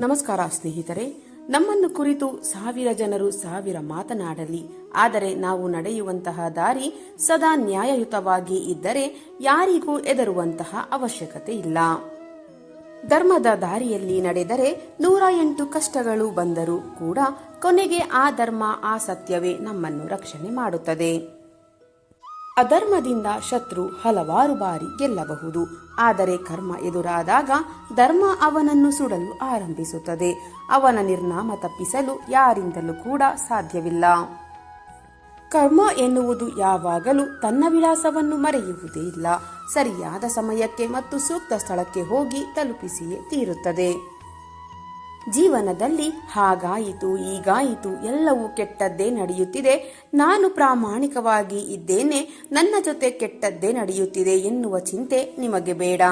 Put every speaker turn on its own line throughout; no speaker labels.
ನಮಸ್ಕಾರ ಸ್ನೇಹಿತರೆ. ನಮ್ಮನ್ನು ಕುರಿತು 1000 ಜನರು 1000 ಮಾತನಾಡಲಿ, ಆದರೆ ನಾವು ನಡೆಯುವಂತಹ ದಾರಿ ಸದಾ ನ್ಯಾಯಯುತವಾಗಿ ಇದ್ದರೆ ಯಾರಿಗೂ ಹೆದರುವಂತಹ ಅವಶ್ಯಕತೆ ಇಲ್ಲ. ಧರ್ಮದ ದಾರಿಯಲ್ಲಿ ನಡೆದರೆ 108 ಕಷ್ಟಗಳು ಬಂದರೂ ಕೂಡ ಕೊನೆಗೆ ಆ ಧರ್ಮ, ಆ ಸತ್ಯವೇ ನಮ್ಮನ್ನು ರಕ್ಷಣೆ ಮಾಡುತ್ತದೆ. ಅಧರ್ಮದಿಂದ ಶತ್ರು ಹಲವಾರು ಬಾರಿ ಗೆಲ್ಲಬಹುದು, ಆದರೆ ಕರ್ಮ ಎದುರಾದಾಗ ಧರ್ಮ ಅವನನ್ನು ಸುಡಲು ಆರಂಭಿಸುತ್ತದೆ. ಅವನ ನಿರ್ನಾಮ ತಪ್ಪಿಸಲು ಯಾರಿಂದಲೂ ಕೂಡ ಸಾಧ್ಯವಿಲ್ಲ. ಕರ್ಮ ಎನ್ನುವುದು ಯಾವಾಗಲೂ ತನ್ನ ವಿಳಾಸವನ್ನು ಮರೆಯುವುದೇ ಇಲ್ಲ. ಸರಿಯಾದ ಸಮಯಕ್ಕೆ ಮತ್ತು ಸೂಕ್ತ ಸ್ಥಳಕ್ಕೆ ಹೋಗಿ ತಲುಪಿಸಿಯೇ ತೀರುತ್ತದೆ. ಜೀವನದಲ್ಲಿ ಹಾಗಾಯಿತು, ಹೀಗಾಯಿತು, ಎಲ್ಲವೂ ಕೆಟ್ಟದ್ದೇ ನಡೆಯುತ್ತಿದೆ, ನಾನು ಪ್ರಾಮಾಣಿಕವಾಗಿ ಇದ್ದೇನೆ, ನನ್ನ ಜೊತೆ ಕೆಟ್ಟದ್ದೇ ನಡೆಯುತ್ತಿದೆ ಎನ್ನುವ ಚಿಂತೆ ನಿಮಗೆ ಬೇಡ.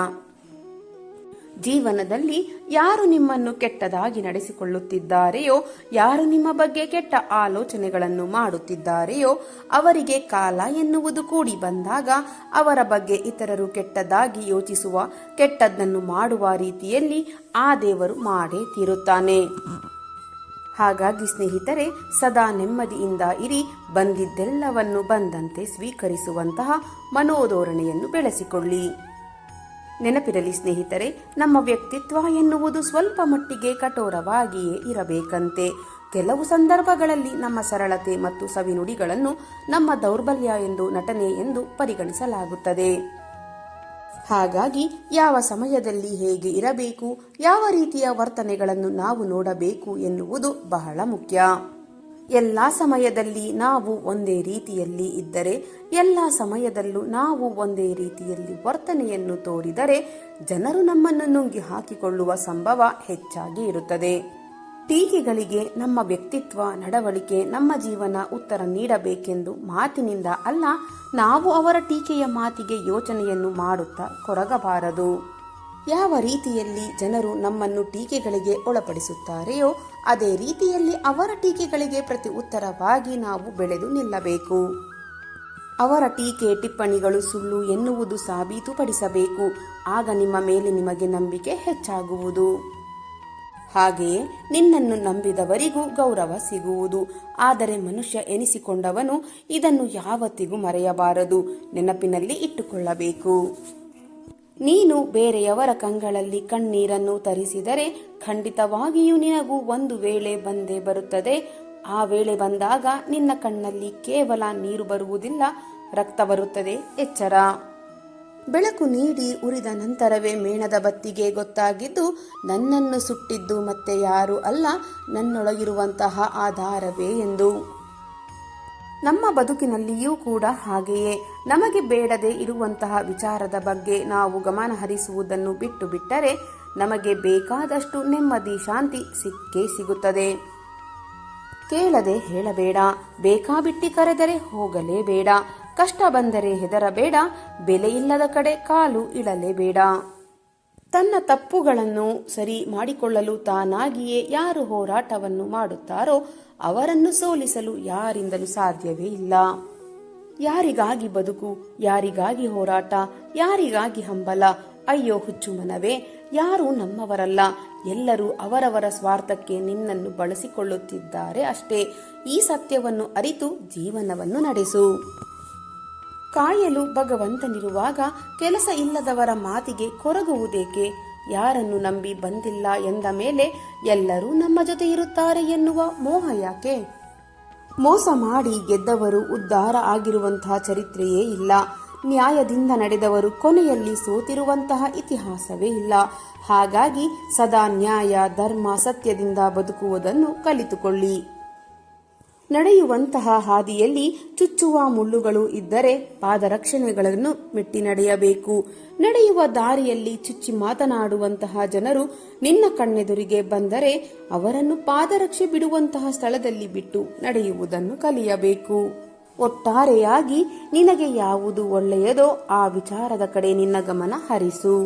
ಜೀವನದಲ್ಲಿ ಯಾರು ನಿಮ್ಮನ್ನು ಕೆಟ್ಟದಾಗಿ ನಡೆಸಿಕೊಳ್ಳುತ್ತಿದ್ದಾರೆಯೋ, ಯಾರು ನಿಮ್ಮ ಬಗ್ಗೆ ಕೆಟ್ಟ ಆಲೋಚನೆಗಳನ್ನು ಮಾಡುತ್ತಿದ್ದಾರೆಯೋ ಅವರಿಗೆ ಕಾಲ ಎನ್ನುವುದು ಕೂಡಿ ಬಂದಾಗ ಅವರ ಬಗ್ಗೆ ಇತರರು ಕೆಟ್ಟದಾಗಿ ಯೋಚಿಸುವ, ಕೆಟ್ಟದ್ದನ್ನು ಮಾಡುವ ರೀತಿಯಲ್ಲಿ ಆ ದೇವರು ಮಾಡೇ ತೀರುತ್ತಾನೆ. ಹಾಗಾಗಿ ಸ್ನೇಹಿತರೆ, ಸದಾ ನೆಮ್ಮದಿಯಿಂದ ಇರಿ. ಬಂದಿದ್ದೆಲ್ಲವನ್ನು ಬಂದಂತೆ ಸ್ವೀಕರಿಸುವಂತಹ ಮನೋಧೋರಣೆಯನ್ನು ಬೆಳೆಸಿಕೊಳ್ಳಿ. ನೆನಪಿರಲಿ ಸ್ನೇಹಿತರೆ, ನಮ್ಮ ವ್ಯಕ್ತಿತ್ವ ಎನ್ನುವುದು ಸ್ವಲ್ಪ ಮಟ್ಟಿಗೆ ಕಠೋರವಾಗಿಯೇ ಇರಬೇಕಂತೆ. ಕೆಲವು ಸಂದರ್ಭಗಳಲ್ಲಿ ನಮ್ಮ ಸರಳತೆ ಮತ್ತು ಸವಿನುಡಿಗಳನ್ನು ನಮ್ಮ ದೌರ್ಬಲ್ಯ ಎಂದು, ನಟನೆ ಎಂದು ಪರಿಗಣಿಸಲಾಗುತ್ತದೆ. ಹಾಗಾಗಿ ಯಾವ ಸಮಯದಲ್ಲಿ ಹೇಗೆ ಇರಬೇಕು, ಯಾವ ರೀತಿಯ ವರ್ತನೆಗಳನ್ನು ನಾವು ನೋಡಬೇಕು ಎನ್ನುವುದು ಬಹಳ ಮುಖ್ಯ. ಎಲ್ಲ ಸಮಯದಲ್ಲಿ ನಾವು ಒಂದೇ ರೀತಿಯಲ್ಲಿ ಇದ್ದರೆ, ಎಲ್ಲ ಸಮಯದಲ್ಲೂ ನಾವು ಒಂದೇ ರೀತಿಯಲ್ಲಿ ವರ್ತನೆಯನ್ನು ತೋರಿದರೆ ಜನರು ನಮ್ಮನ್ನು ನುಂಗಿ ಹಾಕಿಕೊಳ್ಳುವ ಸಂಭವ ಹೆಚ್ಚಾಗಿ ಇರುತ್ತದೆ. ಟೀಕೆಗಳಿಗೆ ನಮ್ಮ ವ್ಯಕ್ತಿತ್ವ, ನಡವಳಿಕೆ, ನಮ್ಮ ಜೀವನ ಉತ್ತರ ನೀಡಬೇಕೆಂದು ಮಾತಿನಿಂದ ಅಲ್ಲ, ನಾವು ಅವರ ಟೀಕೆಯ ಮಾತಿಗೆ ಯೋಚನೆಯನ್ನು ಮಾಡುತ್ತಾ ಕೊರಗಬಾರದು. ಯಾವ ರೀತಿಯಲ್ಲಿ ಜನರು ನಮ್ಮನ್ನು ಟೀಕೆಗಳಿಗೆ ಒಳಪಡಿಸುತ್ತಾರೆಯೋ ಅದೇ ರೀತಿಯಲ್ಲಿ ಅವರ ಟೀಕೆಗಳಿಗೆ ಪ್ರತಿ ಉತ್ತರವಾಗಿ ನಾವು ಬೆಳೆದು ನಿಲ್ಲಬೇಕು. ಅವರ ಟೀಕೆ, ಟಿಪ್ಪಣಿಗಳು ಸುಳ್ಳು ಎನ್ನುವುದು ಸಾಬೀತುಪಡಿಸಬೇಕು. ಆಗ ನಿಮ್ಮ ಮೇಲೆ ನಿಮಗೆ ನಂಬಿಕೆ ಹೆಚ್ಚಾಗುವುದು. ಹಾಗೆಯೇ ನಿನ್ನನ್ನು ನಂಬಿದವರಿಗೂ ಗೌರವ ಸಿಗುವುದು. ಆದರೆ ಮನುಷ್ಯ ಎನಿಸಿಕೊಂಡವನು ಇದನ್ನು ಯಾವತ್ತಿಗೂ ಮರೆಯಬಾರದು, ನೆನಪಿನಲ್ಲಿ ಇಟ್ಟುಕೊಳ್ಳಬೇಕು. ನೀನು ಬೇರೆಯವರ ಕಂಗಳಲ್ಲಿ ಕಣ್ಣೀರನ್ನು ತರಿಸಿದರೆ ಖಂಡಿತವಾಗಿಯೂ ನಿನಗೂ ಒಂದು ವೇಳೆ ಬಂದೇ ಬರುತ್ತದೆ. ಆ ವೇಳೆ ಬಂದಾಗ ನಿನ್ನ ಕಣ್ಣಲ್ಲಿ ಕೇವಲ ನೀರು ಬರುವುದಿಲ್ಲ, ರಕ್ತ ಬರುತ್ತದೆ. ಎಚ್ಚರ. ಬೆಳಕು ನೀಡಿ ಉರಿದ ನಂತರವೇ ಮೇಣದ ಬತ್ತಿಗೆ ಗೊತ್ತಾಗಿದ್ದು, ನನ್ನನ್ನು ಸುಟ್ಟಿದ್ದು ಮತ್ತೆ ಯಾರೂ ಅಲ್ಲ, ನನ್ನೊಳಗಿರುವಂತಹ ಆಧಾರವೇ ಎಂದು. ನಮ್ಮ ಬದುಕಿನಲ್ಲಿಯೂ ಕೂಡ ಹಾಗೆಯೇ. ನಮಗೆ ಬೇಡದೇ ಇರುವಂತಹ ವಿಚಾರದ ಬಗ್ಗೆ ನಾವು ಗಮನ ಹರಿಸುವುದನ್ನು ಬಿಟ್ಟು ಬಿಟ್ಟರೆ ನಮಗೆ ಬೇಕಾದಷ್ಟು ನೆಮ್ಮದಿ, ಶಾಂತಿ ಸಿಕ್ಕೇ ಸಿಗುತ್ತದೆ. ಕೇಳದೆ ಹೇಳಬೇಡ, ಬೇಕಾಬಿಟ್ಟಿ ಕರೆದರೆ ಹೋಗಲೇಬೇಡ, ಕಷ್ಟ ಬಂದರೆ ಹೆದರಬೇಡ, ಬೆಲೆಯಿಲ್ಲದ ಕಡೆ ಕಾಲು ಇಡಲೇಬೇಡ. ತನ್ನ ತಪ್ಪುಗಳನ್ನು ಸರಿ ಮಾಡಿಕೊಳ್ಳಲು ತಾನಾಗಿಯೇ ಯಾರು ಹೋರಾಟವನ್ನು ಮಾಡುತ್ತಾರೋ ಅವರನ್ನು ಸೋಲಿಸಲು ಯಾರಿಂದಲೂ ಸಾಧ್ಯವೇ ಇಲ್ಲ. ಯಾರಿಗಾಗಿ ಬದುಕು, ಯಾರಿಗಾಗಿ ಹೋರಾಟ, ಯಾರಿಗಾಗಿ ಹಂಬಲ? ಅಯ್ಯೋ ಹುಚ್ಚು ಮನವೇ, ಯಾರೂ ನಮ್ಮವರಲ್ಲ, ಎಲ್ಲರೂ ಅವರವರ ಸ್ವಾರ್ಥಕ್ಕೆ ನಿನ್ನನ್ನು ಬಳಸಿಕೊಳ್ಳುತ್ತಿದ್ದಾರೆ ಅಷ್ಟೇ. ಈ ಸತ್ಯವನ್ನು ಅರಿತು ಜೀವನವನ್ನು ನಡೆಸು. ಕಾಯಲು ಭಗವಂತನಿರುವಾಗ ಕೆಲಸ ಇಲ್ಲದವರ ಮಾತಿಗೆ ಕೊರಗುವುದೇಕೆ? ಯಾರನ್ನು ನಂಬಿ ಬಂದಿಲ್ಲ ಎಂದ ಮೇಲೆ ಎಲ್ಲರೂ ನಮ್ಮ ಜೊತೆ ಇರುತ್ತಾರೆ ಎನ್ನುವ ಮೋಹ ಯಾಕೆ? ಮೋಸ ಮಾಡಿ ಗೆದ್ದವರು ಉದ್ಧಾರ ಆಗಿರುವಂತಹ ಚರಿತ್ರೆಯೇ ಇಲ್ಲ. ನ್ಯಾಯದಿಂದ ನಡೆದವರು ಕೊನೆಯಲ್ಲಿ ಸೋತಿರುವಂತಹ ಇತಿಹಾಸವೇ ಇಲ್ಲ. ಹಾಗಾಗಿ ಸದಾ ನ್ಯಾಯ, ಧರ್ಮ, ಸತ್ಯದಿಂದ ಬದುಕುವುದನ್ನು ಕಲಿತುಕೊಳ್ಳಿ. ನಡೆಯುವಂತಹ ಹಾದಿಯಲ್ಲಿ ಚುಚ್ಚುವ ಮುಳ್ಳುಗಳು ಇದ್ದರೆ ಪಾದರಕ್ಷಣೆಗಳನ್ನು ಮೆಟ್ಟಿ ನಡೆಯಬೇಕು. ನಡೆಯುವ ದಾರಿಯಲ್ಲಿ ಚುಚ್ಚಿ ಮಾತನಾಡುವಂತಹ ಜನರು ನಿನ್ನ ಕಣ್ಣೆದುರಿಗೆ ಬಂದರೆ ಅವರನ್ನು ಪಾದರಕ್ಷೆ ಬಿಡುವಂತಹ ಸ್ಥಳದಲ್ಲಿ ಬಿಟ್ಟು ನಡೆಯುವುದನ್ನು ಕಲಿಯಬೇಕು. ಒಟ್ಟಾರೆಯಾಗಿ ನಿನಗೆ ಯಾವುದು ಒಳ್ಳೆಯದೋ ಆ ವಿಚಾರದ ಕಡೆ ನಿನ್ನ ಗಮನ ಹರಿಸು.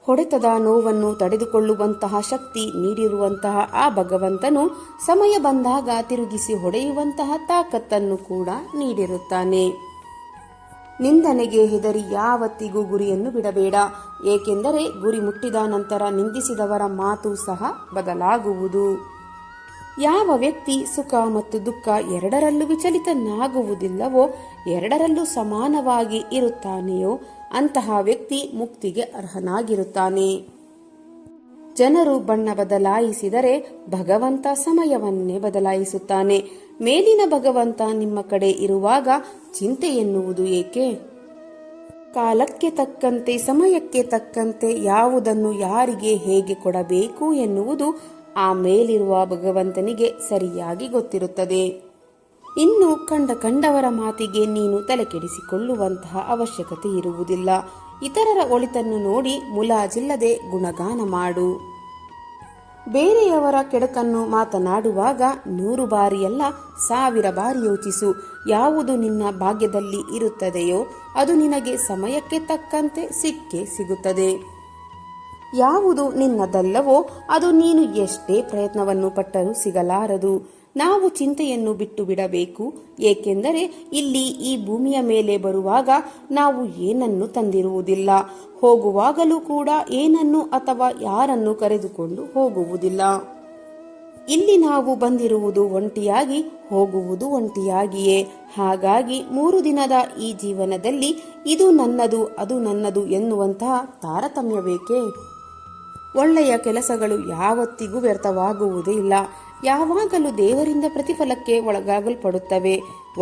ಹೊಡೆತದ ನೋವನ್ನು ತಡೆದುಕೊಳ್ಳುವಂತಹ ಶಕ್ತಿ ನೀಡಿರುವಂತಹ ಆ ಭಗವಂತನು ಸಮಯ ಬಂದಾಗ ತಿರುಗಿಸಿ ಹೊಡೆಯುವಂತಹ ತಾಕತ್ತನ್ನು ಕೂಡ ನೀಡಿರುತ್ತಾನೆ. ನಿಂದನೆಗೆ ಹೆದರಿ ಯಾವತ್ತಿಗೂ ಗುರಿಯನ್ನು ಬಿಡಬೇಡ, ಏಕೆಂದರೆ ಗುರಿ ಮುಟ್ಟಿದ ನಂತರ ನಿಂದಿಸಿದವರ ಮಾತು ಸಹ ಬದಲಾಗುವುದು. ಯಾವ ವ್ಯಕ್ತಿ ಸುಖ ಮತ್ತು ದುಃಖ ಎರಡರಲ್ಲೂ ವಿಚಲಿತನಾಗುವುದಿಲ್ಲವೋ, ಎರಡರಲ್ಲೂ ಸಮಾನವಾಗಿ ಇರುತ್ತಾನೆಯೋ ಅಂತಹ ವ್ಯಕ್ತಿ ಮುಕ್ತಿಗೆ ಅರ್ಹನಾಗಿರುತ್ತಾನೆ. ಜನರು ಬಣ್ಣ ಬದಲಾಯಿಸಿದರೆ ಭಗವಂತ ಸಮಯವನ್ನೇ ಬದಲಾಯಿಸುತ್ತಾನೆ. ಮೇಲಿನ ಭಗವಂತ ನಿಮ್ಮ ಕಡೆ ಇರುವಾಗ ಚಿಂತೆ ಎನ್ನುವುದು ಏಕೆ? ಕಾಲಕ್ಕೆ ತಕ್ಕಂತೆ ಸಮಯಕ್ಕೆ ತಕ್ಕಂತೆ ಯಾವುದನ್ನು ಯಾರಿಗೆ ಹೇಗೆ ಕೊಡಬೇಕು ಎನ್ನುವುದು ಆ ಮೇಲಿರುವ ಭಗವಂತನಿಗೆ ಸರಿಯಾಗಿ ಗೊತ್ತಿರುತ್ತದೆ. ಇನ್ನು ಕಂಡವರ ಮಾತಿಗೆ ನೀನು ತಲೆಕೆಡಿಸಿಕೊಳ್ಳುವಂತಹ ಅವಶ್ಯಕತೆ ಇರುವುದಿಲ್ಲ. ಇತರರ ಒಳಿತನ್ನು ನೋಡಿ ಮುಲಾಜಿಲ್ಲದೆ ಗುಣಗಾನ ಮಾಡು. ಬೇರೆಯವರ ಕೆಡಕನ್ನು ಮಾತನಾಡುವಾಗ 100 ಬಾರಿಯಲ್ಲ 1000 ಬಾರಿ ಯೋಚಿಸು. ಯಾವುದು ನಿನ್ನ ಭಾಗ್ಯದಲ್ಲಿ ಇರುತ್ತದೆಯೋ ಅದು ನಿನಗೆ ಸಮಯಕ್ಕೆ ತಕ್ಕಂತೆ ಸಿಕ್ಕೇ ಸಿಗುತ್ತದೆ. ಯಾವುದು ನಿನ್ನದಲ್ಲವೋ ಅದು ನೀನು ಎಷ್ಟೇ ಪ್ರಯತ್ನವನ್ನು ಪಟ್ಟರೂ ಸಿಗಲಾರದು. ನಾವು ಚಿಂತೆಯನ್ನು ಬಿಟ್ಟು ಬಿಡಬೇಕು, ಏಕೆಂದರೆ ಇಲ್ಲಿ ಈ ಭೂಮಿಯ ಮೇಲೆ ಬರುವಾಗ ನಾವು ಏನನ್ನು ತಂದಿರುವುದಿಲ್ಲ, ಹೋಗುವಾಗಲೂ ಕೂಡ ಏನನ್ನು ಅಥವಾ ಯಾರನ್ನು ಕರೆದುಕೊಂಡು ಹೋಗುವುದಿಲ್ಲ. ಇಲ್ಲಿ ನಾವು ಬಂದಿರುವುದು ಒಂಟಿಯಾಗಿ, ಹೋಗುವುದು ಒಂಟಿಯಾಗಿಯೇ. ಹಾಗಾಗಿ 3 ದಿನದ ಈ ಜೀವನದಲ್ಲಿ ಇದು ನನ್ನದು ಅದು ನನ್ನದು ಎನ್ನುವಂತಹ ತಾರತಮ್ಯ ಬೇಕೇ? ಒಳ್ಳೆಯ ಕೆಲಸಗಳು ಯಾವತ್ತಿಗೂ ವ್ಯರ್ಥವಾಗುವುದೇ ಇಲ್ಲ, ಯಾವಾಗಲೂ ದೇವರಿಂದ ಪ್ರತಿಫಲಕ್ಕೆ ಒಳಗಾಗಲ್ಪಡುತ್ತವೆ.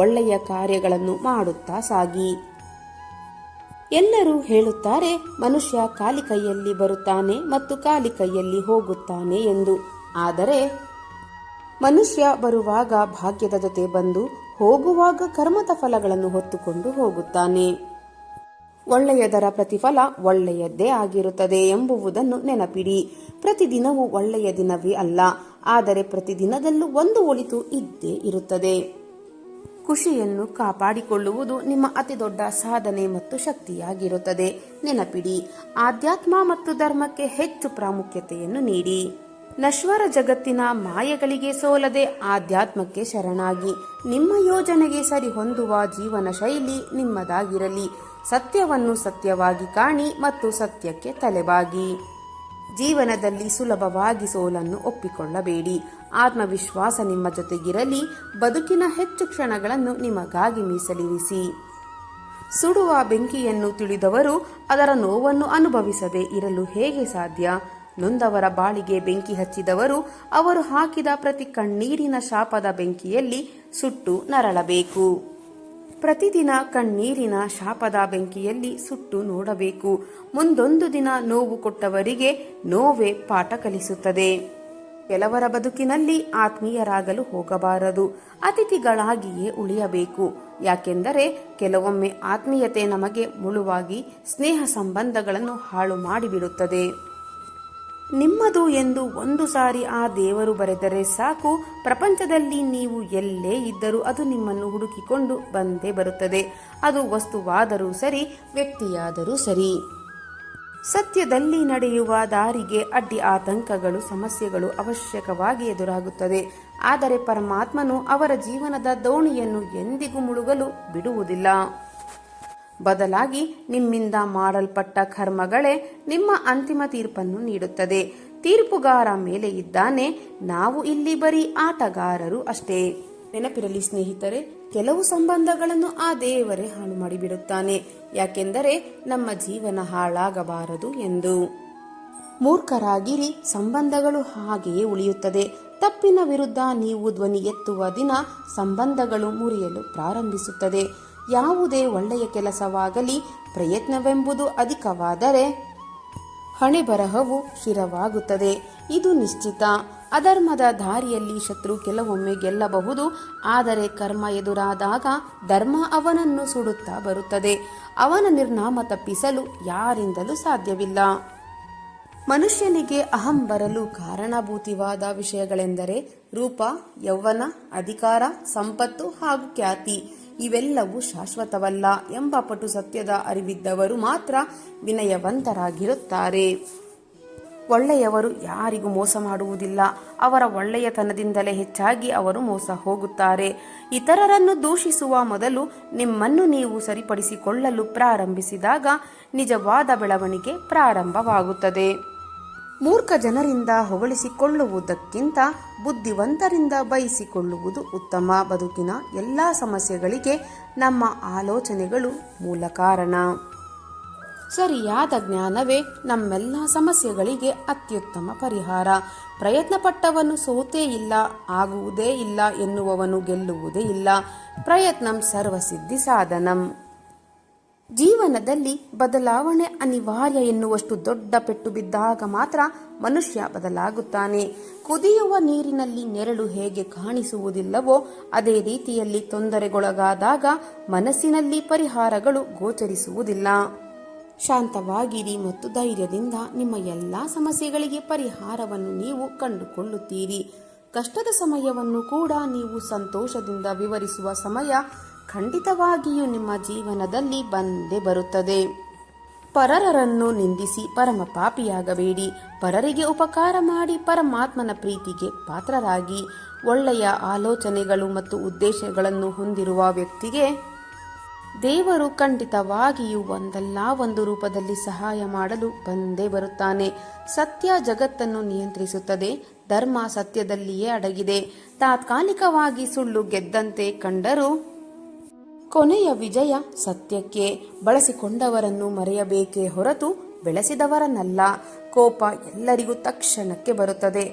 ಒಳ್ಳೆಯ ಕಾರ್ಯಗಳನ್ನು ಮಾಡುತ್ತಾ ಸಾಗಿ. ಎಲ್ಲರೂ ಹೇಳುತ್ತಾರೆ ಮನುಷ್ಯ ಖಾಲಿ ಕೈಯಲ್ಲಿ ಬರುತ್ತಾನೆ ಮತ್ತು ಖಾಲಿ ಕೈಯಲ್ಲಿ ಹೋಗುತ್ತಾನೆ ಎಂದು. ಆದರೆ ಮನುಷ್ಯ ಬರುವಾಗ ಭಾಗ್ಯದ ಜೊತೆ ಬಂದು ಹೋಗುವಾಗ ಕರ್ಮದ ಫಲಗಳನ್ನು ಹೊತ್ತುಕೊಂಡು ಹೋಗುತ್ತಾನೆ. ಒಳ್ಳೆಯದರ ಪ್ರತಿಫಲ ಒಳ್ಳೆಯದ್ದೇ ಆಗಿರುತ್ತದೆ ಎಂಬುದನ್ನು ನೆನಪಿಡಿ. ಪ್ರತಿದಿನವೂ ಒಳ್ಳೆಯ ದಿನವೇ ಅಲ್ಲ, ಆದರೆ ಪ್ರತಿದಿನದಲ್ಲೂ ಒಂದು ಒಳಿತು ಇದ್ದೇ ಇರುತ್ತದೆ. ಖುಷಿಯನ್ನು ಕಾಪಾಡಿಕೊಳ್ಳುವುದು ನಿಮ್ಮ ಅತಿ ದೊಡ್ಡ ಸಾಧನೆ ಮತ್ತು ಶಕ್ತಿಯಾಗಿರುತ್ತದೆ. ನೆನಪಿಡಿ, ಆಧ್ಯಾತ್ಮ ಮತ್ತು ಧರ್ಮಕ್ಕೆ ಹೆಚ್ಚು ಪ್ರಾಮುಖ್ಯತೆಯನ್ನು ನೀಡಿ. ನಶ್ವರ ಜಗತ್ತಿನ ಮಾಯೆಗಳಿಗೆ ಸೋಲದೆ ಆಧ್ಯಾತ್ಮಕ್ಕೆ ಶರಣಾಗಿ. ನಿಮ್ಮ ಯೋಜನೆಗೆ ಸರಿ ಹೊಂದುವ ಜೀವನ ಶೈಲಿ ನಿಮ್ಮದಾಗಿರಲಿ. ಸತ್ಯವನ್ನು ಸತ್ಯವಾಗಿ ಕಾಣಿ ಮತ್ತು ಸತ್ಯಕ್ಕೆ ತಲೆಬಾಗಿ. ಜೀವನದಲ್ಲಿ ಸುಲಭವಾಗಿ ಸೋಲನ್ನು ಒಪ್ಪಿಕೊಳ್ಳಬೇಡಿ. ಆತ್ಮವಿಶ್ವಾಸ ನಿಮ್ಮ ಜೊತೆಗಿರಲಿ. ಬದುಕಿನ ಹೆಚ್ಚು ಕ್ಷಣಗಳನ್ನು ನಿಮಗಾಗಿ ಮೀಸಲಿರಿಸಿ. ಸುಡುವ ಬೆಂಕಿಯನ್ನು ತಿಳಿದವರು ಅದರ ನೋವನ್ನು ಅನುಭವಿಸದೆ ಇರಲು ಹೇಗೆ ಸಾಧ್ಯ? ನೊಂದವರ ಬಾಳಿಗೆ ಬೆಂಕಿ ಹಚ್ಚಿದವರು ಅವರು ಹಾಕಿದ ಪ್ರತಿ ಕಣ್ಣೀರಿನ ಶಾಪದ ಬೆಂಕಿಯಲ್ಲಿ ಸುಟ್ಟು ನರಳಬೇಕು. ಪ್ರತಿದಿನ ಕಣ್ಣೀರಿನ ಶಾಪದ ಬೆಂಕಿಯಲ್ಲಿ ಸುಟ್ಟು ನೋಡಬೇಕು. ಮುಂದೊಂದು ದಿನ ನೋವು ಕೊಟ್ಟವರಿಗೆ ನೋವೇ ಪಾಠ ಕಲಿಸುತ್ತದೆ. ಕೆಲವರ ಬದುಕಿನಲ್ಲಿ ಆತ್ಮೀಯರಾಗಲು ಹೋಗಬಾರದು, ಅತಿಥಿಗಳಾಗಿಯೇ ಉಳಿಯಬೇಕು. ಯಾಕೆಂದರೆ ಕೆಲವೊಮ್ಮೆ ಆತ್ಮೀಯತೆ ನಮಗೆ ಮುಳುವಾಗಿ ಸ್ನೇಹ ಸಂಬಂಧಗಳನ್ನು ಹಾಳು ಮಾಡಿಬಿಡುತ್ತದೆ. ನಿಮ್ಮದು ಎಂದು ಒಂದು ಸಾರಿ ಆ ದೇವರು ಬರೆದರೆ ಸಾಕು, ಪ್ರಪಂಚದಲ್ಲಿ ನೀವು ಎಲ್ಲೇ ಇದ್ದರೂ ಅದು ನಿಮ್ಮನ್ನು ಹುಡುಕಿಕೊಂಡು ಬಂದೇ ಬರುತ್ತದೆ. ಅದು ವಸ್ತುವಾದರೂ ಸರಿ, ವ್ಯಕ್ತಿಯಾದರೂ ಸರಿ. ಸತ್ಯದಲ್ಲಿ ನಡೆಯುವ ದಾರಿಗೆ ಅಡ್ಡಿ ಆತಂಕಗಳು ಸಮಸ್ಯೆಗಳು ಅವಶ್ಯಕವಾಗಿ ಎದುರಾಗುತ್ತದೆ. ಆದರೆ ಪರಮಾತ್ಮನು ಅವರ ಜೀವನದ ದೋಣಿಯನ್ನು ಎಂದಿಗೂ ಮುಳುಗಲು ಬಿಡುವುದಿಲ್ಲ. ಬದಲಾಗಿ ನಿಮ್ಮಿಂದ ಮಾಡಲ್ಪಟ್ಟ ಕರ್ಮಗಳೇ ನಿಮ್ಮ ಅಂತಿಮ ತೀರ್ಪನ್ನು ನೀಡುತ್ತದೆ. ತೀರ್ಪುಗಾರ ಮೇಲೆ ಇದ್ದಾನೆ, ನಾವು ಇಲ್ಲಿ ಬರೀ ಆಟಗಾರರು ಅಷ್ಟೇ. ನೆನಪಿರಲಿ ಸ್ನೇಹಿತರೆ, ಕೆಲವು ಸಂಬಂಧಗಳನ್ನು ಆ ದೇವರೇ ಹಾಳು ಮಾಡಿಬಿಡುತ್ತಾನೆ, ಯಾಕೆಂದರೆ ನಮ್ಮ ಜೀವನ ಹಾಳಾಗಬಾರದು ಎಂದು. ಮೂರ್ಖರಾಗಿರಿ, ಸಂಬಂಧಗಳು ಹಾಗೆಯೇ ಉಳಿಯುತ್ತದೆ. ತಪ್ಪಿನ ವಿರುದ್ಧ ನೀವು ಧ್ವನಿ ಎತ್ತುವ ದಿನ ಸಂಬಂಧಗಳು ಮುರಿಯಲು ಪ್ರಾರಂಭಿಸುತ್ತದೆ. ಯಾವುದೇ ಒಳ್ಳೆಯ ಕೆಲಸವಾಗಲಿ ಪ್ರಯತ್ನವೆಂಬುದು ಅಧಿಕವಾದರೆ ಹಣೆ ಬರಹವು ಶಿರವಾಗುತ್ತದೆ. ಇದು ನಿಶ್ಚಿತ. ಅಧರ್ಮದ ದಾರಿಯಲ್ಲಿ ಶತ್ರು ಕೆಲವೊಮ್ಮೆ ಗೆಲ್ಲಬಹುದು, ಆದರೆ ಕರ್ಮ ಎದುರಾದಾಗ ಧರ್ಮ ಅವನನ್ನು ಸುಡುತ್ತಾ ಬರುತ್ತದೆ. ಅವನ ನಿರ್ನಾಮ ತಪ್ಪಿಸಲು ಯಾರಿಂದಲೂ ಸಾಧ್ಯವಿಲ್ಲ. ಮನುಷ್ಯನಿಗೆ ಅಹಂ ಬರಲು ಕಾರಣಭೂತವಾದ ವಿಷಯಗಳೆಂದರೆ ರೂಪ, ಯೌವನ, ಅಧಿಕಾರ, ಸಂಪತ್ತು ಹಾಗೂ ಖ್ಯಾತಿ. ಇವೆಲ್ಲವೂ ಶಾಶ್ವತವಲ್ಲ ಎಂಬ ಪಟು ಸತ್ಯದ ಅರಿವಿದ್ದವರು ಮಾತ್ರ ವಿನಯವಂತರಾಗಿರುತ್ತಾರೆ. ಒಳ್ಳೆಯವರು ಯಾರಿಗೂ ಮೋಸ ಮಾಡುವುದಿಲ್ಲ. ಅವರ ಒಳ್ಳೆಯತನದಿಂದಲೇ ಹೆಚ್ಚಾಗಿ ಅವರು ಮೋಸ ಹೋಗುತ್ತಾರೆ. ಇತರರನ್ನು ದೂಷಿಸುವ ಮೊದಲು ನಿಮ್ಮನ್ನು ನೀವು ಸರಿಪಡಿಸಿಕೊಳ್ಳಲು ಪ್ರಾರಂಭಿಸಿದಾಗ ನಿಜವಾದ ಬೆಳವಣಿಗೆ ಪ್ರಾರಂಭವಾಗುತ್ತದೆ. ಮೂರ್ಖ ಜನರಿಂದ ಹೊಗಳಿಸಿಕೊಳ್ಳುವುದಕ್ಕಿಂತ ಬುದ್ಧಿವಂತರಿಂದ ಬಯಸಿಕೊಳ್ಳುವುದು ಉತ್ತಮ. ಬದುಕಿನ ಎಲ್ಲ ಸಮಸ್ಯೆಗಳಿಗೆ ನಮ್ಮ ಆಲೋಚನೆಗಳು ಮೂಲ ಕಾರಣ. ಸರಿಯಾದ ಜ್ಞಾನವೇ ನಮ್ಮೆಲ್ಲ ಸಮಸ್ಯೆಗಳಿಗೆ ಅತ್ಯುತ್ತಮ ಪರಿಹಾರ. ಪ್ರಯತ್ನಪಟ್ಟವನು ಸೋತೇ ಇಲ್ಲ, ಆಗುವುದೇ ಇಲ್ಲ ಎನ್ನುವವನು ಗೆಲ್ಲುವುದೇ ಇಲ್ಲ. ಪ್ರಯತ್ನಂ ಸರ್ವಸಿದ್ಧಿ ಸಾಧನಂ. ಜೀವನದಲ್ಲಿ ಬದಲಾವಣೆ ಅನಿವಾರ್ಯ ಎನ್ನುವಷ್ಟು ದೊಡ್ಡ ಪೆಟ್ಟು ಬಿದ್ದಾಗ ಮಾತ್ರ ಮನುಷ್ಯ ಬದಲಾಗುತ್ತಾನೆ. ಕುದಿಯುವ ನೀರಿನಲ್ಲಿ ನೆರಳು ಹೇಗೆ ಕಾಣಿಸುವುದಿಲ್ಲವೋ ಅದೇ ರೀತಿಯಲ್ಲಿ ತೊಂದರೆಗೊಳಗಾದಾಗ ಮನಸ್ಸಿನಲ್ಲಿ ಪರಿಹಾರಗಳು ಗೋಚರಿಸುವುದಿಲ್ಲ. ಶಾಂತವಾಗಿರಿ ಮತ್ತು ಧೈರ್ಯದಿಂದ ನಿಮ್ಮ ಎಲ್ಲ ಸಮಸ್ಯೆಗಳಿಗೆ ಪರಿಹಾರವನ್ನು ನೀವು ಕಂಡುಕೊಳ್ಳುತ್ತೀರಿ. ಕಷ್ಟದ ಸಮಯವನ್ನು ಕೂಡ ನೀವು ಸಂತೋಷದಿಂದ ವಿವರಿಸುವ ಸಮಯ ಖಂಡಿತವಾಗಿಯೂ ನಿಮ್ಮ ಜೀವನದಲ್ಲಿ ಬಂದೇ ಬರುತ್ತದೆ. ಪರರನ್ನು ನಿಂದಿಸಿ ಪರಮ ಪಾಪಿಯಾಗಬೇಡಿ. ಪರರಿಗೆ ಉಪಕಾರ ಮಾಡಿ ಪರಮಾತ್ಮನ ಪ್ರೀತಿಗೆ ಪಾತ್ರರಾಗಿ. ಒಳ್ಳೆಯ ಆಲೋಚನೆಗಳು ಮತ್ತು ಉದ್ದೇಶಗಳನ್ನು ಹೊಂದಿರುವ ವ್ಯಕ್ತಿಗೆ ದೇವರು ಖಂಡಿತವಾಗಿಯೂ ಒಂದಲ್ಲ ಒಂದು ರೂಪದಲ್ಲಿ ಸಹಾಯ ಮಾಡಲು ಬಂದೇ ಬರುತ್ತಾನೆ. ಸತ್ಯ ಜಗತ್ತನ್ನು ನಿಯಂತ್ರಿಸುತ್ತದೆ. ಧರ್ಮ ಸತ್ಯದಲ್ಲಿಯೇ ಅಡಗಿದೆ. ತಾತ್ಕಾಲಿಕವಾಗಿ ಸುಳ್ಳು ಗೆದ್ದಂತೆ ಕಂಡರೂ ಕೊನೆಯ ವಿಜಯ ಸತ್ಯಕ್ಕೆ. ಬಳಸಿಕೊಂಡವರನ್ನು ಮರೆಯಬೇಕೇ ಹೊರತು ಬೆಳೆಸಿದವರನ್ನಲ್ಲ. ಕೋಪ ಎಲ್ಲರಿಗೂ ತಕ್ಷಣಕ್ಕೆ ಬರುತ್ತದೆ,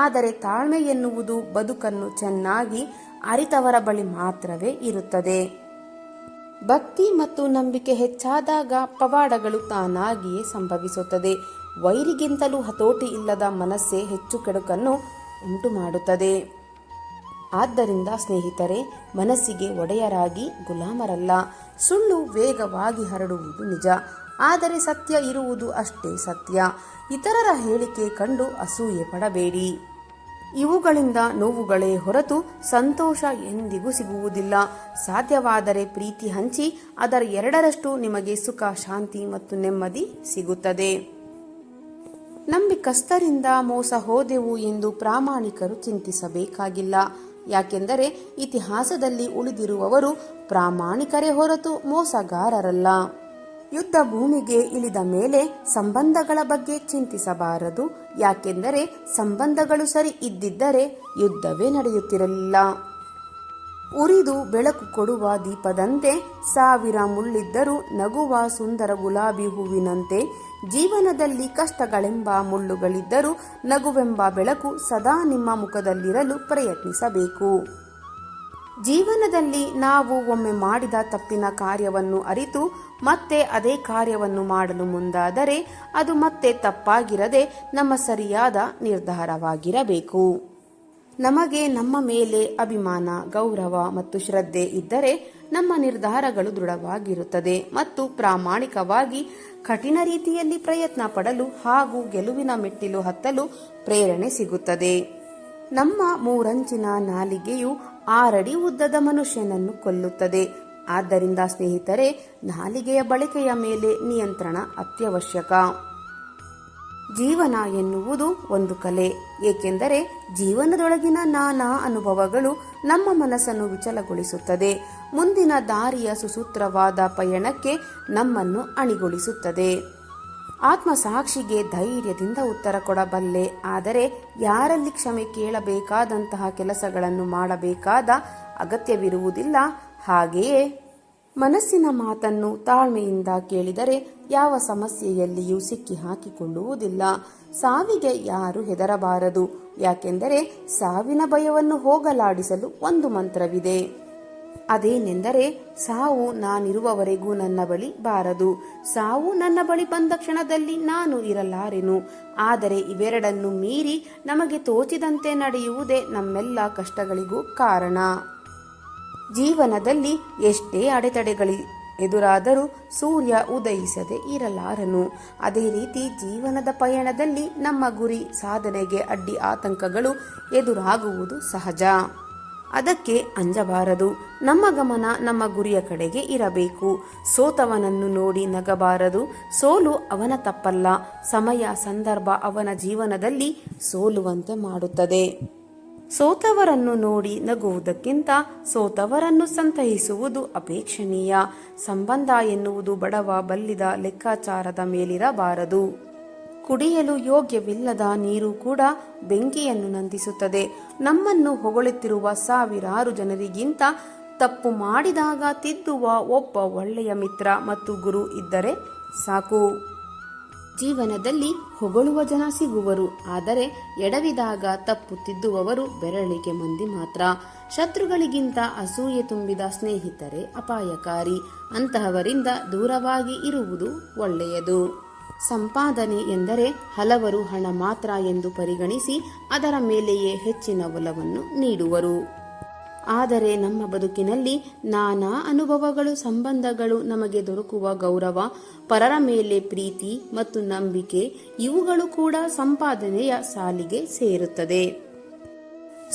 ಆದರೆ ತಾಳ್ಮೆ ಎನ್ನುವುದು ಬದುಕನ್ನು ಚೆನ್ನಾಗಿ ಅರಿತವರ ಬಳಿ ಮಾತ್ರವೇ ಇರುತ್ತದೆ. ಭಕ್ತಿ ಮತ್ತು ನಂಬಿಕೆ ಹೆಚ್ಚಾದಾಗ ಪವಾಡಗಳು ತಾನಾಗಿಯೇ ಸಂಭವಿಸುತ್ತದೆ. ವೈರಿಗಿಂತಲೂ ಹತೋಟಿ ಇಲ್ಲದ ಮನಸ್ಸೇ ಹೆಚ್ಚು ಕೆಡುಕನ್ನು ಉಂಟು ಮಾಡುತ್ತದೆ. ಆದ್ದರಿಂದ ಸ್ನೇಹಿತರೆ, ಮನಸ್ಸಿಗೆ ಒಡೆಯರಾಗಿ ಗುಲಾಮರಲ್ಲ. ಸುಳ್ಳು ವೇಗವಾಗಿ ಹರಡುವುದು ನಿಜ, ಆದರೆ ಸತ್ಯ ಇರುವುದು ಅಷ್ಟೇ ಸತ್ಯ. ಇತರರ ಹೇಳಿಕೆ ಕಂಡು ಅಸೂಯೆ ಪಡಬೇಡಿ. ಇವುಗಳಿಂದ ನೋವುಗಳೇ ಹೊರತು ಸಂತೋಷ ಎಂದಿಗೂ ಸಿಗುವುದಿಲ್ಲ. ಸಾಧ್ಯವಾದರೆ ಪ್ರೀತಿ ಹಂಚಿ ಅದರ 2ರಷ್ಟು ನಿಮಗೆ ಸುಖ, ಶಾಂತಿ ಮತ್ತು ನೆಮ್ಮದಿ ಸಿಗುತ್ತದೆ. ನಂಬಿಕಸ್ಥರಿಂದ ಮೋಸ ಹೋದೆವು ಎಂದು ಪ್ರಾಮಾಣಿಕರು ಚಿಂತಿಸಬೇಕಾಗಿಲ್ಲ. ಯಾಕೆಂದರೆ ಇತಿಹಾಸದಲ್ಲಿ ಉಳಿದಿರುವವರು ಪ್ರಾಮಾಣಿಕರೇ ಹೊರತು ಮೋಸಗಾರರಲ್ಲ. ಯುದ್ಧ ಭೂಮಿಗೆ ಇಳಿದ ಮೇಲೆ ಸಂಬಂಧಗಳ ಬಗ್ಗೆ ಚಿಂತಿಸಬಾರದು. ಯಾಕೆಂದರೆ ಸಂಬಂಧಗಳು ಸರಿ ಇದ್ದಿದ್ದರೆ ಯುದ್ಧವೇ ನಡೆಯುತ್ತಿರಲಿಲ್ಲ. ಉರಿದು ಬೆಳಕು ಕೊಡುವ ದೀಪದಂತೆ 1000 ಮುಳ್ಳಿದ್ದರೂ ನಗುವ ಸುಂದರ ಗುಲಾಬಿ ಹೂವಿನಂತೆ ಜೀವನದಲ್ಲಿ ಕಷ್ಟಗಳೆಂಬ ಮುಳ್ಳುಗಳಿದ್ದರೂ ನಗುವೆಂಬ ಬೆಳಕು ಸದಾ ನಿಮ್ಮ ಮುಖದಲ್ಲಿರಲು ಪ್ರಯತ್ನಿಸಬೇಕು. ಜೀವನದಲ್ಲಿ ನಾವು ಒಮ್ಮೆ ಮಾಡಿದ ತಪ್ಪಿನ ಕಾರ್ಯವನ್ನು ಅರಿತು ಮತ್ತೆ ಅದೇ ಕಾರ್ಯವನ್ನು ಮಾಡಲು ಮುಂದಾದರೆ ಅದು ಮತ್ತೆ ತಪ್ಪಾಗಿರದೆ ನಮ್ಮ ಸರಿಯಾದ ನಿರ್ಧಾರವಾಗಿರಬೇಕು. ನಮಗೆ ನಮ್ಮ ಮೇಲೆ ಅಭಿಮಾನ, ಗೌರವ ಮತ್ತು ಶ್ರದ್ಧೆ ಇದ್ದರೆ ನಮ್ಮ ನಿರ್ಧಾರಗಳು ದೃಢವಾಗಿರುತ್ತದೆ ಮತ್ತು ಪ್ರಾಮಾಣಿಕವಾಗಿ ಕಠಿಣ ರೀತಿಯಲ್ಲಿ ಪ್ರಯತ್ನ ಪಡಲು ಹಾಗೂ ಗೆಲುವಿನ ಮೆಟ್ಟಿಲು ಹತ್ತಲು ಪ್ರೇರಣೆ ಸಿಗುತ್ತದೆ. ನಮ್ಮ 3 ಅಂಚಿನ ನಾಲಿಗೆಯು 6 ಅಡಿ ಉದ್ದದ ಮನುಷ್ಯನನ್ನು ಕೊಲ್ಲುತ್ತದೆ. ಆದ್ದರಿಂದ ಸ್ನೇಹಿತರೆ, ನಾಲಿಗೆಯ ಬಳಕೆಯ ಮೇಲೆ ನಿಯಂತ್ರಣ ಅತ್ಯವಶ್ಯಕ. ಜೀವನ ಎನ್ನುವುದು ಒಂದು ಕಲೆ, ಏಕೆಂದರೆ ಜೀವನದೊಳಗಿನ ನಾನಾ ಅನುಭವಗಳು ನಮ್ಮ ಮನಸ್ಸನ್ನು ವಿಚಲಗೊಳಿಸುತ್ತದೆ. ಮುಂದಿನ ದಾರಿಯ ಸುಸೂತ್ರವಾದ ಪಯಣಕ್ಕೆ ನಮ್ಮನ್ನು ಅಣಿಗೊಳಿಸುತ್ತದೆ. ಆತ್ಮಸಾಕ್ಷಿಗೆ ಧೈರ್ಯದಿಂದ ಉತ್ತರ ಕೊಡಬಲ್ಲೆ, ಆದರೆ ಯಾರಲ್ಲಿ ಕ್ಷಮೆ ಕೇಳಬೇಕಾದಂತಹ ಕೆಲಸಗಳನ್ನು ಮಾಡಬೇಕಾದ ಅಗತ್ಯವಿರುವುದಿಲ್ಲ. ಹಾಗೆಯೇ ಮನಸ್ಸಿನ ಮಾತನ್ನು ತಾಳ್ಮೆಯಿಂದ ಕೇಳಿದರೆ ಯಾವ ಸಮಸ್ಯೆಯಲ್ಲಿಯೂ ಸಿಕ್ಕಿ ಹಾಕಿಕೊಳ್ಳುವುದಿಲ್ಲ. ಸಾವಿಗೆ ಯಾರು ಹೆದರಬಾರದು, ಯಾಕೆಂದರೆ ಸಾವಿನ ಭಯವನ್ನು ಹೋಗಲಾಡಿಸಲು ಒಂದು ಮಂತ್ರವಿದೆ. ಅದೇನೆಂದರೆ, ಸಾವು ನಾನಿರುವವರೆಗೂ ನನ್ನ ಬಳಿ ಬಾರದು, ಸಾವು ನನ್ನ ಬಳಿ ಬಂದ ಕ್ಷಣದಲ್ಲಿ ನಾನು ಇರಲಾರೆನು. ಆದರೆ ಇವೆರಡನ್ನು ಮೀರಿ ನಮಗೆ ತೋಚಿದಂತೆ ನಡೆಯುವುದೇ ನಮ್ಮೆಲ್ಲ ಕಷ್ಟಗಳಿಗೂ ಕಾರಣ. ಜೀವನದಲ್ಲಿ ಎಷ್ಟೇ ಅಡೆತಡೆಗಳು ಎದುರಾದರೂ ಸೂರ್ಯ ಉದಯಿಸದೆ ಇರಲಾರನು. ಅದೇ ರೀತಿ ಜೀವನದ ಪಯಣದಲ್ಲಿ ನಮ್ಮ ಗುರಿ ಸಾಧನೆಗೆ ಅಡ್ಡಿ ಆತಂಕಗಳು ಎದುರಾಗುವುದು ಸಹಜ. ಅದಕ್ಕೆ ಅಂಜಬಾರದು. ನಮ್ಮ ಗಮನ ನಮ್ಮ ಗುರಿಯ ಕಡೆಗೆ ಇರಬೇಕು. ಸೋತವನನ್ನು ನೋಡಿ ನಗಬಾರದು. ಸೋಲು ಅವನ ತಪ್ಪಲ್ಲ, ಸಮಯ ಸಂದರ್ಭ ಅವನ ಜೀವನದಲ್ಲಿ ಸೋಲುವಂತೆ ಮಾಡುತ್ತದೆ. ಸೋತವರನ್ನು ನೋಡಿ ನಗುವುದಕ್ಕಿಂತ ಸೋತವರನ್ನು ಸಂತೈಸುವುದು ಅಪೇಕ್ಷಣೀಯ. ಸಂಬಂಧ ಎನ್ನುವುದು ಬಡವ ಬಲ್ಲಿದ ಲೆಕ್ಕಾಚಾರದ ಮೇಲಿರಬಾರದು. ಕುಡಿಯಲು ಯೋಗ್ಯವಿಲ್ಲದ ನೀರು ಕೂಡ ಬೆಂಕಿಯನ್ನು ನಂದಿಸುತ್ತದೆ. ನಮ್ಮನ್ನು ಹೊಗಳುತ್ತಿರುವ ಸಾವಿರಾರು ಜನರಿಗಿಂತ ತಪ್ಪು ಮಾಡಿದಾಗ ತಿದ್ದುವ ಒಬ್ಬ ಒಳ್ಳೆಯ ಮಿತ್ರ ಮತ್ತು ಗುರು ಇದ್ದರೆ ಸಾಕು. ಜೀವನದಲ್ಲಿ ಹೊಗಳುವ ಜನ ಸಿಗುವರು, ಆದರೆ ಎಡವಿದಾಗ ತಪ್ಪು ತಿದ್ದುವವರು ಬೆರಳಿಗೆ ಮಂದಿ ಮಾತ್ರ. ಶತ್ರುಗಳಿಗಿಂತ ಅಸೂಯೆ ತುಂಬಿದ ಸ್ನೇಹಿತರೆ ಅಪಾಯಕಾರಿ. ಅಂತಹವರಿಂದ ದೂರವಾಗಿ ಇರುವುದು ಒಳ್ಳೆಯದು. ಸಂಪಾದನೆ ಎಂದರೆ ಹಲವರು ಹಣ ಮಾತ್ರ ಎಂದು ಪರಿಗಣಿಸಿ ಅದರ ಮೇಲೆಯೇ ಹೆಚ್ಚಿನ ಒಲವನ್ನು ನೀಡುವರು. ಆದರೆ ನಮ್ಮ ಬದುಕಿನಲ್ಲಿ ನಾನಾ ಅನುಭವಗಳು, ಸಂಬಂಧಗಳು, ನಮಗೆ ದೊರಕುವ ಗೌರವ, ಪರರ ಮೇಲೆ ಪ್ರೀತಿ ಮತ್ತು ನಂಬಿಕೆ ಇವುಗಳು ಕೂಡ ಸಂಪಾದನೆಯ ಸಾಲಿಗೆ ಸೇರುತ್ತದೆ.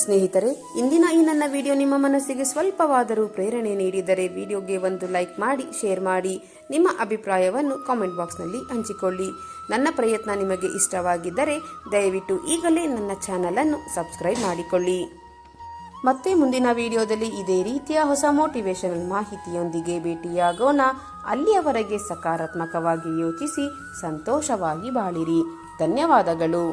ಸ್ನೇಹಿತರೆ, ಇಂದಿನ ಈ ನನ್ನ ವಿಡಿಯೋ ನಿಮ್ಮ ಮನಸ್ಸಿಗೆ ಸ್ವಲ್ಪವಾದರೂ ಪ್ರೇರಣೆ ನೀಡಿದರೆ ವಿಡಿಯೋಗೆ ಒಂದು ಲೈಕ್ ಮಾಡಿ, ಶೇರ್ ಮಾಡಿ, ನಿಮ್ಮ ಅಭಿಪ್ರಾಯವನ್ನು ಕಾಮೆಂಟ್ ಬಾಕ್ಸ್ನಲ್ಲಿ ಹಂಚಿಕೊಳ್ಳಿ. ನನ್ನ ಪ್ರಯತ್ನ ನಿಮಗೆ ಇಷ್ಟವಾಗಿದ್ದರೆ ದಯವಿಟ್ಟು ಈಗಲೇ ನನ್ನ ಚಾನಲ್ ಅನ್ನು ಸಬ್ಸ್ಕ್ರೈಬ್ ಮಾಡಿಕೊಳ್ಳಿ. ಮತ್ತೆ ಮುಂದಿನ ವಿಡಿಯೋದಲ್ಲಿ ಇದೇ ರೀತಿಯ ಹೊಸ ಮೋಟಿವೇಶನಲ್ ಮಾಹಿತಿಯೊಂದಿಗೆ ಭೇಟಿಯಾಗೋಣ. ಅಲ್ಲಿಯವರೆಗೆ ಸಕಾರಾತ್ಮಕವಾಗಿ ಯೋಚಿಸಿ ಸಂತೋಷವಾಗಿ ಬಾಳಿರಿ. ಧನ್ಯವಾದಗಳು.